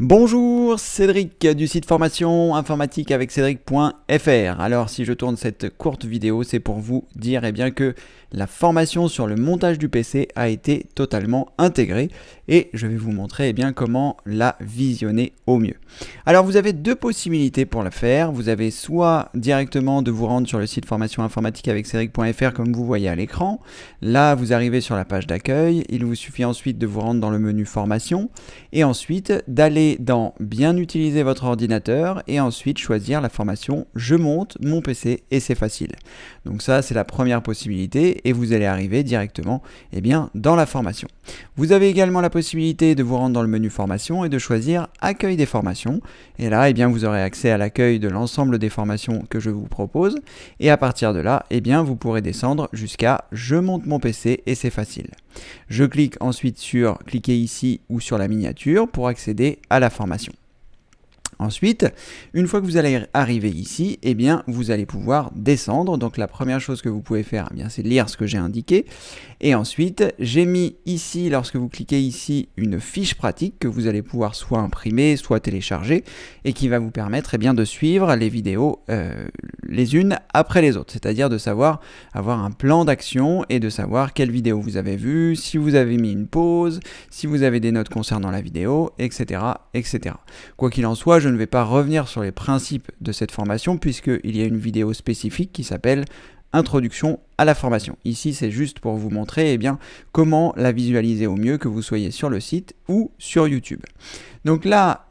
Bonjour, Cédric du site formation informatique avec Cédric.fr. Alors si je tourne cette courte vidéo, c'est pour vous dire que la formation sur le montage du PC a été totalement intégrée et je vais vous montrer comment la visionner au mieux. Alors vous avez deux possibilités pour le faire. Vous avez soit directement de vous rendre sur le site formation informatique avec Cédric.fr comme vous voyez à l'écran. Là vous arrivez sur la page d'accueil, il vous suffit ensuite de vous rendre dans le menu formation et ensuite d'aller dans bien utiliser votre ordinateur et ensuite choisir la formation je monte mon PC et c'est facile. Donc ça c'est la première possibilité et vous allez arriver directement dans la formation. Vous avez également la possibilité de vous rendre dans le menu formation et de choisir accueil des formations et là vous aurez accès à l'accueil de l'ensemble des formations que je vous propose et à partir de là vous pourrez descendre jusqu'à je monte mon PC et c'est facile. Je clique ensuite sur cliquer ici ou sur la miniature pour accéder à la formation. Ensuite, une fois que vous allez arriver ici, vous allez pouvoir descendre. Donc la première chose que vous pouvez faire, c'est lire ce que j'ai indiqué. Et ensuite, j'ai mis ici, lorsque vous cliquez ici, une fiche pratique que vous allez pouvoir soit imprimer, soit télécharger et qui va vous permettre de suivre les vidéos les unes après les autres. C'est-à-dire de savoir avoir un plan d'action et de savoir quelle vidéo vous avez vue, si vous avez mis une pause, si vous avez des notes concernant la vidéo, etc. etc. Quoi qu'il en soit, je ne vais pas revenir sur les principes de cette formation puisqu'il y a une vidéo spécifique qui s'appelle Introduction à la formation. Ici, c'est juste pour vous montrer comment la visualiser au mieux, que vous soyez sur le site ou sur YouTube. Donc là,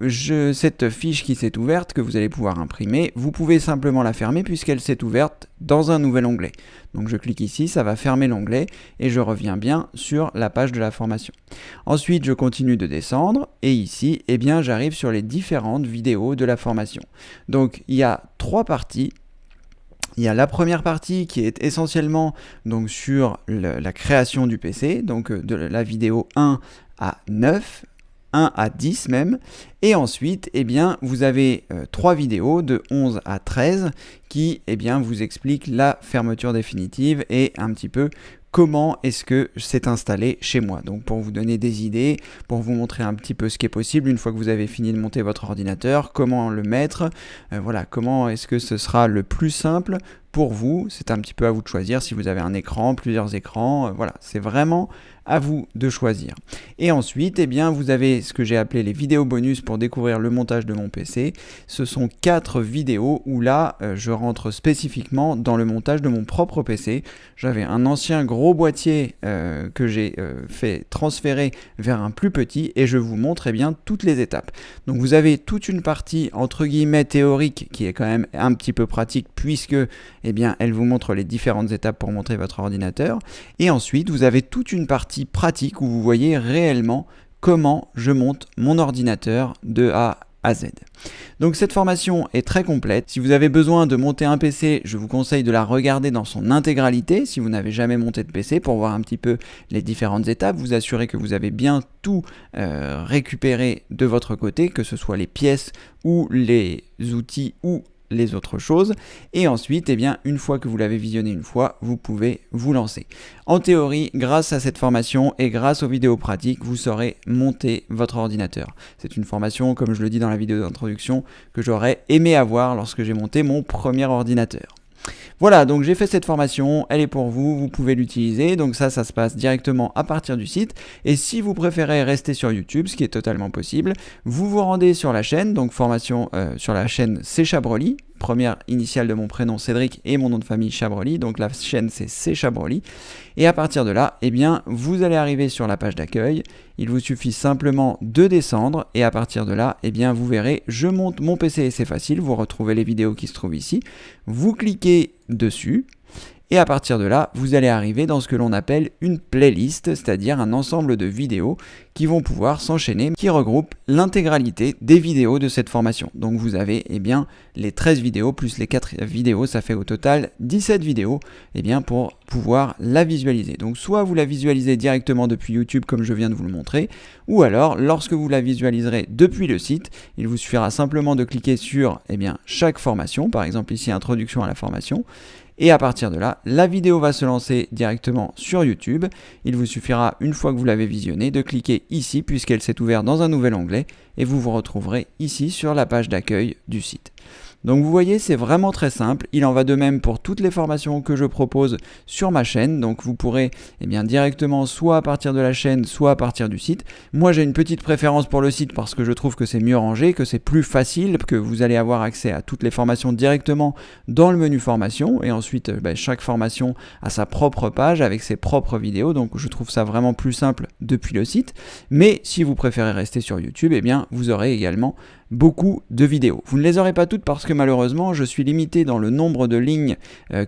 cette fiche qui s'est ouverte, que vous allez pouvoir imprimer, vous pouvez simplement la fermer puisqu'elle s'est ouverte dans un nouvel onglet. Donc je clique ici, ça va fermer l'onglet et je reviens bien sur la page de la formation. Ensuite, je continue de descendre et ici, j'arrive sur les différentes vidéos de la formation. Donc il y a trois parties. Il y a la première partie qui est essentiellement sur la création du PC, donc de la vidéo 1 à 9, 1 à 10 même, et ensuite vous avez trois vidéos de 11 à 13 qui vous expliquent la fermeture définitive et un petit peu comment est-ce que c'est installé chez moi. Donc pour vous donner des idées, pour vous montrer un petit peu ce qui est possible une fois que vous avez fini de monter votre ordinateur, comment le mettre, comment est-ce que ce sera le plus simple pour vous. C'est un petit peu à vous de choisir si vous avez un écran, plusieurs écrans, c'est vraiment à vous de choisir. Et ensuite, vous avez ce que j'ai appelé les vidéos bonus pour découvrir le montage de mon PC. Ce sont 4 vidéos où là, je rentre spécifiquement dans le montage de mon propre PC. J'avais un ancien gros boîtier que j'ai fait transférer vers un plus petit et je vous montre toutes les étapes. Donc vous avez toute une partie entre guillemets théorique qui est quand même un petit peu pratique puisque elle vous montre les différentes étapes pour monter votre ordinateur. Et ensuite, vous avez toute une partie pratique où vous voyez réellement comment je monte mon ordinateur de A à Z. Donc cette formation est très complète. Si vous avez besoin de monter un PC, je vous conseille de la regarder dans son intégralité si vous n'avez jamais monté de PC pour voir un petit peu les différentes étapes, vous assurer que vous avez bien tout récupéré de votre côté, que ce soit les pièces ou les outils ou les autres choses, et ensuite, une fois que vous l'avez visionné une fois, vous pouvez vous lancer. En théorie, grâce à cette formation et grâce aux vidéos pratiques, vous saurez monter votre ordinateur. C'est une formation, comme je le dis dans la vidéo d'introduction, que j'aurais aimé avoir lorsque j'ai monté mon premier ordinateur. Voilà, donc j'ai fait cette formation, elle est pour vous, vous pouvez l'utiliser, donc ça se passe directement à partir du site, et si vous préférez rester sur YouTube, ce qui est totalement possible, vous vous rendez sur la chaîne, donc formation sur la chaîne C Chabroli, première initiale de mon prénom Cédric et mon nom de famille Chabroli, donc la chaîne c'est C Chabroli, et à partir de là, vous allez arriver sur la page d'accueil, il vous suffit simplement de descendre, et à partir de là, vous verrez, je monte mon PC et c'est facile, vous retrouvez les vidéos qui se trouvent ici, vous cliquez dessus, et à partir de là, vous allez arriver dans ce que l'on appelle une playlist, c'est-à-dire un ensemble de vidéos qui vont pouvoir s'enchaîner, qui regroupent l'intégralité des vidéos de cette formation. Donc vous avez les 13 vidéos plus les 4 vidéos, ça fait au total 17 vidéos pour pouvoir la visualiser. Donc soit vous la visualisez directement depuis YouTube comme je viens de vous le montrer, ou alors lorsque vous la visualiserez depuis le site, il vous suffira simplement de cliquer sur chaque formation, par exemple ici introduction à la formation, Et à partir de là, la vidéo va se lancer directement sur YouTube. Il vous suffira, une fois que vous l'avez visionnée, de cliquer ici puisqu'elle s'est ouverte dans un nouvel onglet et vous vous retrouverez ici sur la page d'accueil du site. Donc vous voyez, c'est vraiment très simple. Il en va de même pour toutes les formations que je propose sur ma chaîne. Donc vous pourrez directement soit à partir de la chaîne, soit à partir du site. Moi j'ai une petite préférence pour le site parce que je trouve que c'est mieux rangé, que c'est plus facile, que vous allez avoir accès à toutes les formations directement dans le menu formation. Et ensuite, chaque formation a sa propre page avec ses propres vidéos. Donc je trouve ça vraiment plus simple depuis le site. Mais si vous préférez rester sur YouTube, vous aurez également beaucoup de vidéos. Vous ne les aurez pas toutes parce que malheureusement je suis limité dans le nombre de lignes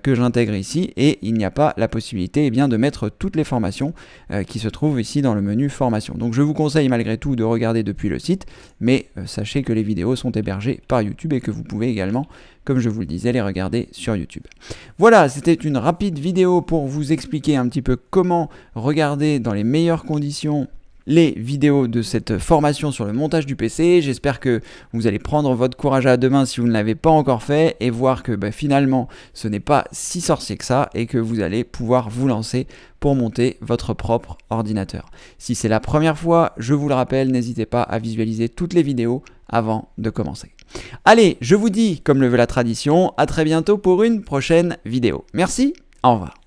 que j'intègre ici et il n'y a pas la possibilité de mettre toutes les formations qui se trouvent ici dans le menu formation. Donc je vous conseille malgré tout de regarder depuis le site, mais sachez que les vidéos sont hébergées par YouTube et que vous pouvez également, comme je vous le disais, les regarder sur YouTube. Voilà, c'était une rapide vidéo pour vous expliquer un petit peu comment regarder dans les meilleures conditions les vidéos de cette formation sur le montage du PC. J'espère que vous allez prendre votre courage à deux mains si vous ne l'avez pas encore fait et voir que finalement ce n'est pas si sorcier que ça et que vous allez pouvoir vous lancer pour monter votre propre ordinateur. Si c'est la première fois, je vous le rappelle, n'hésitez pas à visualiser toutes les vidéos avant de commencer. Allez, je vous dis, comme le veut la tradition, à très bientôt pour une prochaine vidéo. Merci, au revoir.